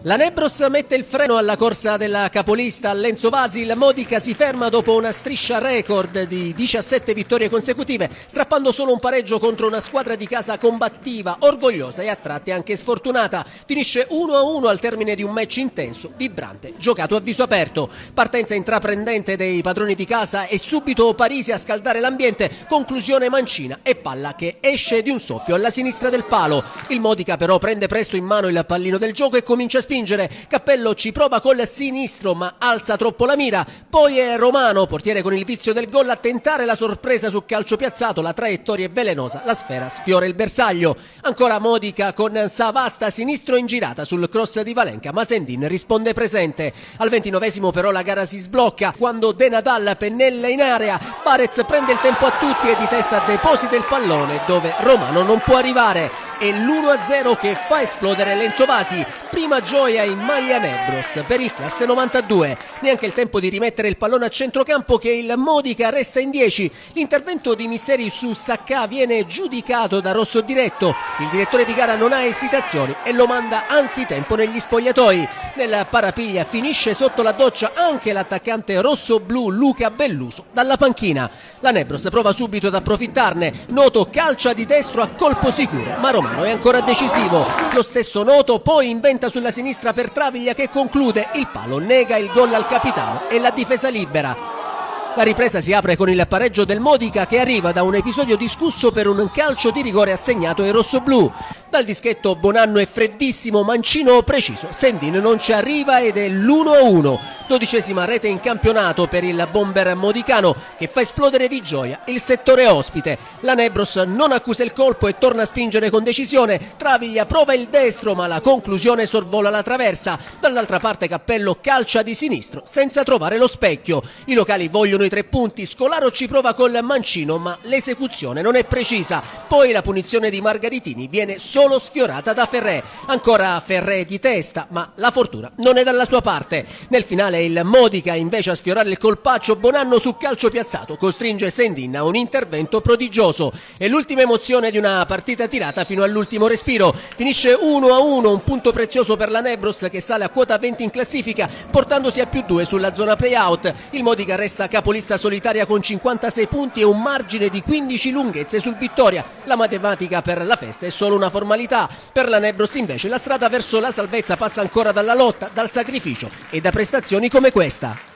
La Nebros mette il freno alla corsa della capolista Lenzo Vasi. Il Modica si ferma dopo una striscia record di 17 vittorie consecutive, strappando solo un pareggio contro una squadra di casa combattiva, orgogliosa e a tratti anche sfortunata. Finisce 1-1 al termine di un match intenso, vibrante, giocato a viso aperto. Partenza intraprendente dei padroni di casa e subito Parisi a scaldare l'ambiente. Conclusione mancina e palla che esce di un soffio alla sinistra del palo. Il Modica però prende presto in mano il pallino del gioco e comincia a spingere. Cappello ci prova col sinistro ma alza troppo la mira. Poi è Romano, portiere con il vizio del gol, a tentare la sorpresa su calcio piazzato. La traiettoria è velenosa, la sfera sfiora il bersaglio. Ancora Modica con Savasta sinistro in girata sul cross di Valenca, ma Sendin risponde presente. Al 29esimo però la gara si sblocca quando De Nadal pennella in area. Barez prende il tempo a tutti e di testa deposita il pallone dove Romano non può arrivare. È l'1-0 che fa esplodere Lenzo Vasi. Prima gioia in maglia Nebros per il classe 92. Neanche il tempo di rimettere il pallone a centrocampo che il Modica resta in 10. L'intervento di Misseri su Sacca viene giudicato da rosso diretto. Il direttore di gara non ha esitazioni e lo manda anzitempo negli spogliatoi. Nel parapiglia finisce sotto la doccia anche l'attaccante rosso-blu Luca Belluso dalla panchina. La Nebros prova subito ad approfittarne. Noto calcia di destro a colpo sicuro, ma Romano è ancora decisivo. Lo stesso Noto poi inventa sulla sinistra per Travaglia che conclude. Il palo nega il gol al capitano e la difesa libera. La ripresa si apre con il pareggio del Modica che arriva da un episodio discusso per un calcio di rigore assegnato ai rossoblù. Dal dischetto Bonanno è freddissimo, Mancino preciso, Sendin non ci arriva ed è l'1-1. 12ª rete in campionato per il bomber modicano che fa esplodere di gioia il settore ospite. La Nebros non accusa il colpo e torna a spingere con decisione. Travaglia prova il destro ma la conclusione sorvola la traversa. Dall'altra parte Cappello calcia di sinistro senza trovare lo specchio. I locali vogliono i 3 punti, Scolaro ci prova col Mancino ma l'esecuzione non è precisa. Poi la punizione di Margaritini viene solo sfiorata da Ferré. Ancora Ferré di testa ma la fortuna non è dalla sua parte. Nel finale il Modica invece a sfiorare il colpaccio. Bonanno su calcio piazzato costringe Sendin a un intervento prodigioso. È l'ultima emozione di una partita tirata fino all'ultimo respiro. Finisce 1-1, un punto prezioso per la Nebros che sale a quota 20 in classifica portandosi a +2 sulla zona playout. Il Modica resta capolista solitaria con 56 punti e un margine di 15 lunghezze sul Vittoria. La matematica per la festa è solo una formalità. Per la Nebros invece la strada verso la salvezza passa ancora dalla lotta, dal sacrificio e da prestazioni come questa.